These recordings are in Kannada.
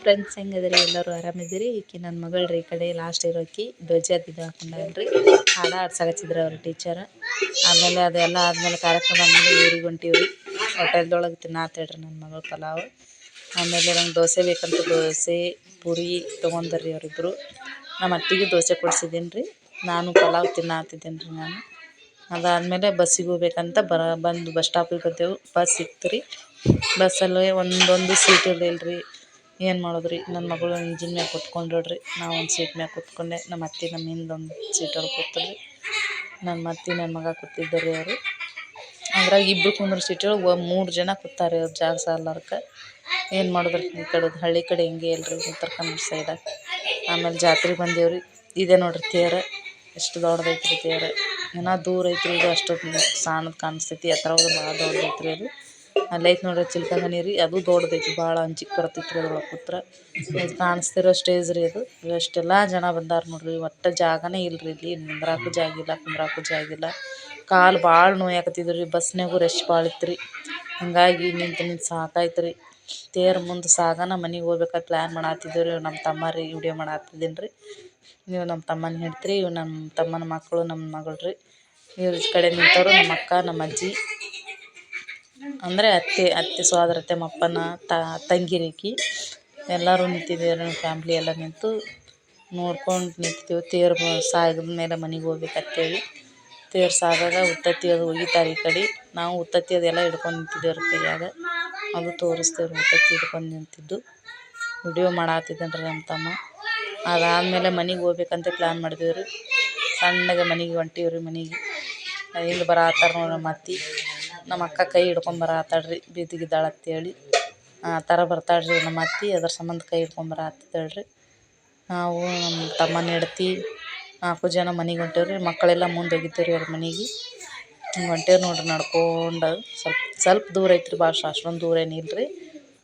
ಫ್ರೆಂಡ್ಸ್ ಹೆಂಗದ್ರಿ ಎಲ್ಲರೂ ಆರಾಮಿದ್ದೀರಿ. ಈಕಿ ನನ್ನ ಮಗಳ್ರಿ ಈ ಕಡೆ ಲಾಸ್ಟ್ ಇರೋಕಿ ಧ್ವಜಾತಿ ಇದು ಹಾಕೊಂಡಲ್ರಿ ಹಾಡ ಆಡ್ಸಕತ್ತಿದ್ರು ಅವ್ರ ಟೀಚರ್. ಆಮೇಲೆ ಅದೆಲ್ಲ ಆದಮೇಲೆ ಕಾರ್ಯಕ್ರಮ ಆದಮೇಲೆ ಊರಿಗೆ ಹೊಂಟೀವ್ರಿ. ಹೋಟೆಲ್ದೊಳಗೆ ತಿನ್ನಾತೇಳ್ರಿ ನನ್ನ ಮಗಳು ಪಲಾವ್. ಆಮೇಲೆ ನಂಗೆ ದೋಸೆ ಬೇಕಂತ ದೋಸೆ ಪೂರಿ ತೊಗೊಂಡ್ರಿ ಅವರಿಬ್ಬರು. ನಮ್ಮ ಅತ್ತಿಗೆ ದೋಸೆ ಕೊಡಿಸಿದ್ದೀನಿ ರೀ. ನಾನು ಪಲಾವ್ ತಿನ್ನಾತಿದ್ದೀನಿ ರೀ ನಾನು. ಅದಾದಮೇಲೆ ಬಸ್ಸಿಗೆ ಹೋಗ್ಬೇಕಂತ ಬಂದು ಬಸ್ ಸ್ಟಾಪಿಗೆ ಬಂದೆವು. ಬಸ್ ಸಿಕ್ತು ರೀ. ಬಸ್ಸಲ್ಲಿ ಒಂದೊಂದು ಸೀಟ್ ಇರಲಿಲ್ಲ ರೀ. ಏನು ಮಾಡೋದು ರೀ, ನನ್ನ ಮಗಳು ಇಂಜಿನ್ ಮ್ಯಾಗ ಕೂತ್ಕೊಂಡ್ರಿ. ನಾವು ಒಂದು ಸೀಟ್ ಮ್ಯಾಗ ಕೂತ್ಕೊಂಡೆ. ನಮ್ಮ ಅತ್ತೆ ನಮ್ಮ ಹಿಂದೊಂದು ಸೀಟಲ್ಲಿ ಕೂತ್ರಿ. ನನ್ನ ಅತ್ತೆ ನನ್ನ ಮಗ ಕೂತಿದ್ದಾರೆ ಅವರು. ಅದ್ರಾಗ ಇಬ್ಬರು ಕುಂದ್ರ ಸೀಟೊಳಗೆ 3 ಜನ ಕೂತಾರೆ ಅವ್ರು ಜಾಗ ಸಾಲಾರ್ಕ. ಏನು ಮಾಡಿದ್ರಿ, ಈ ಕಡೆ ಹಳ್ಳಿ ಕಡೆ ಹಿಂಗೆ ಇಲ್ರಿ, ಉತ್ತರ ಕನ್ನಡ ಸೈಡ. ಆಮೇಲೆ ಜಾತ್ರೆಗೆ ಬಂದೇವ್ರಿ. ಇದೇ ನೋಡ್ರಿ ತೇರು ಎಷ್ಟು ದೊಡ್ಡದೈತ್ರಿ ತೇರು. ಇನ್ನೂ ದೂರ ಐತ್ರಿ, ಇದು ಅಷ್ಟು ಸಣ್ಣದು ಕಾಣಿಸ್ತೈತಿ. ಎತ್ತರ ಭಾಳ ದೊಡ್ಡದೈತ್ರಿ ಅದು. ಅಲ್ಲೈತೆ ನೋಡ್ರಿ ಚಿಲ್ಕಂಗನಿ ರೀ, ಅದು ದೊಡ್ಡದೈತಿ ಭಾಳ ಅಂಜಿಕೆ ಬರ್ತೈತ್ರಿ ಅದ್ರೊಳಗೆ ಕೂತ್ರೆ. ಇದು ಕಾಣಿಸ್ತಿರೋ ಸ್ಟೇಜ್ ರೀ ಅದು. ಎಷ್ಟೆಲ್ಲ ಜನ ಬಂದಾರ ನೋಡ್ರಿ. ಒಟ್ಟು ಜಾಗನೇ ಇಲ್ರಿ ಇಲ್ಲಿ. ನಿಂದ್ರಾಕು ಜಾಗಿಲ್ಲ, ಕುಂದ್ರಾಕು ಜಾಗಿಲ್ಲ. ಕಾಲು ಭಾಳ ನೋಯಾಕತ್ತಿದ್ವು ರೀ. ಬಸ್ನಾಗೂ ರಶ್ ಭಾಳ ಇತ್ತು ರೀ. ಹಂಗಾಗಿ ನಿಂತು ಸಾಕಾಯ್ತು ರೀ. ತೇರು ಮುಂದೆ ಸಾಗನ ಮನೆಗೆ ಹೋಗ್ಬೇಕಾದ್ರೆ ಪ್ಲ್ಯಾನ್ ಮಾಡತ್ತಿದ್ದೀವಿ ರೀ. ನಮ್ಮ ತಮ್ಮ ರೀ ವಿಡಿಯೋ ಮಾಡತ್ತಿದ್ದೀನಿ ರೀ. ನೀವು ನಮ್ಮ ತಮ್ಮನ ಹಿಡ್ತ್ರಿ, ಇವು ನಮ್ಮ ತಮ್ಮನ ಮಕ್ಕಳು, ನಮ್ಮ ಮಗಳು ರೀ. ಇವ್ರ ಈ ಕಡೆ ನಿಂತವರು ನಮ್ಮ ಅಕ್ಕ, ನಮ್ಮ ಅಜ್ಜಿ ಅಂದರೆ ಅತ್ತೆ ಸೋದರತ್ತೆ, ನಮ್ಮಪ್ಪನ ತಂಗಿ ರೇಕಿ ಎಲ್ಲರೂ ನಿಂತಿದ್ದೀವಿ. ನಮ್ಮ ಫ್ಯಾಮ್ಲಿ ಎಲ್ಲ ನಿಂತು ನೋಡ್ಕೊಂಡು ನಿಂತಿದ್ದೀವಿ. ತೇರು ಸಾಗಿದ ಮೇಲೆ ಮನೆಗೆ ಹೋಗ್ಬೇಕಂತೇಳಿ. ತೇರು ಸಾಗಾಗ ಉತ್ತತ್ತಿ ಅದು ಒಗಿತಾರೆ ಈ ಕಡೆ. ನಾವು ಉತ್ತತ್ತಿ ಅದೆಲ್ಲ ಹಿಡ್ಕೊಂಡು ನಿಂತಿದ್ದೇವೆ ರೀ ಕೈಯಾಗ. ಅದು ತೋರಿಸ್ತೇವೆ ರೀ, ಉತ್ತತ್ತಿ ಹಿಡ್ಕೊಂಡು ನಿಂತಿದ್ದು ವಿಡಿಯೋ ಮಾಡತ್ತಿದ್ದೇನೆ ರೀ ನಮ್ಮ ತಮ್ಮ. ಅದಾದಮೇಲೆ ಮನೆಗೆ ಹೋಗ್ಬೇಕಂತ ಪ್ಲ್ಯಾನ್ ಮಾಡಿದ್ದೀವಿ ರೀ. ಸಣ್ಣಗೆ ಮನೆಗೆ ಹೊಂಟೀವಿ ರೀ. ಮನೆಗೆ ಇಲ್ಲಿ ಬರತ್ತಾರ ನೋಡ್ರಿ ನಮ್ಮ ಅತ್ತೆ. ನಮ್ಮ ಅಕ್ಕ ಕೈ ಹಿಡ್ಕೊಂಬರತ್ತಾಳ್ರಿ, ಬೀದಿಗಿದ್ದಾಳೆ ಅಂತೇಳಿ. ಆ ಥರ ಬರ್ತಾಳ್ರಿ ನಮ್ಮ ಅತ್ತೆ. ಅದ್ರ ಸಂಬಂಧ ಕೈ ಹಿಡ್ಕೊಂಬರತ್ತಿದ್ದಾಳ್ರಿ. ನಾವು ನಮ್ಮ ತಮ್ಮನ ಹೆಂಡ್ತಿ 4 ಜನ ಮನೆಗೆ ಹೊಂಟೇವ್ರಿ. ಮಕ್ಕಳೆಲ್ಲ ಮುಂದೆ ಹೋಗಿದ್ದೀವಿ ರೀ ಅವ್ರ ಮನೆಗೆ. ಹಿಂಗೆ ಹೊಂಟೇವಿ ನೋಡ್ರಿ ನಡ್ಕೊಂಡು. ಸ್ವಲ್ಪ ದೂರ ಐತ್ರಿ, ಭಾಳ ಅಷ್ಟೊಂದು ದೂರ ಏನಿಲ್ಲ ರೀ.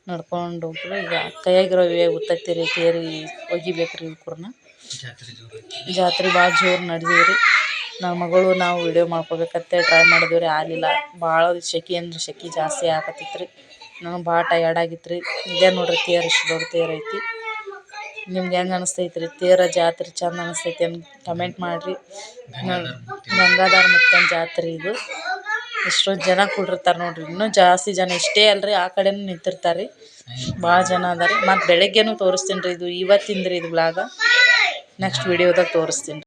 ನಡ್ಕೊಂಡು ಹೋಗ್ರಿ. ಈಗ ಕೈಯಾಗಿರೋ ಉತ್ತತ್ತಿ ರೀ, ತೇರು ಒಗಿಬೇಕು ರೀ ಇವ್ಕೂರ್ನ. ಜಾತ್ರೆ ಭಾಳ ಜೋರು ನಡೆದೀವಿ ರೀ. ನಮ್ಮ ಮಗಳು ನಾವು ವಿಡಿಯೋ ಮಾಡ್ಕೋಬೇಕಂತೇಳಿ ಟ್ರೈ ಮಾಡಿದ್ವಿ ರೀ, ಆಗಲಿಲ್ಲ. ಭಾಳ ಸೆಕೆ ಅಂದ್ರೆ ಸೆಕೆ ಜಾಸ್ತಿ ಆಗತ್ತಿತ್ತು ರೀ. ನನಗೆ ಭಾಳ ಟಯರ್ಡ್ ಆಗಿತ್ತು ರೀ. ಇದೇ ನೋಡ್ರಿ ತೇರು, ಇಷ್ಟು ದೊಡ್ಡ ತೇರು ಐತಿ. ನಿಮ್ಗೆ ಹೆಂಗೆ ಅನಿಸ್ತೈತೆ ರೀ ತೇರು ಜಾತ್ರೆ ಚಂದ ಅನಿಸ್ತೈತಿ ಅಂತ ಕಮೆಂಟ್ ಮಾಡಿರಿ. ಗಂಗಾಧರ ಮುತ್ತನ ಜಾತ್ರೆ ಇದು. ಎಷ್ಟೊಂದು ಜನ ಕೂಡಿರ್ತಾರೆ ನೋಡ್ರಿ. ಇನ್ನೂ ಜಾಸ್ತಿ ಜನ ಇಷ್ಟೇ ಅಲ್ರಿ, ಆ ಕಡೆನೂ ನಿಂತಿರ್ತಾರೆ ರೀ. ಭಾಳ ಜನ ಅದ ರೀ. ಮತ್ತು ಬೆಳಗ್ಗೆನೂ ತೋರಿಸ್ತೀನಿ ರೀ. ಇದು ಇವತ್ತಿಂದು ರೀ ಇದು ವ್ಲಾಗ. ನೆಕ್ಸ್ಟ್ ವೀಡಿಯೋದಾಗ ತೋರಿಸ್ತೀನಿ.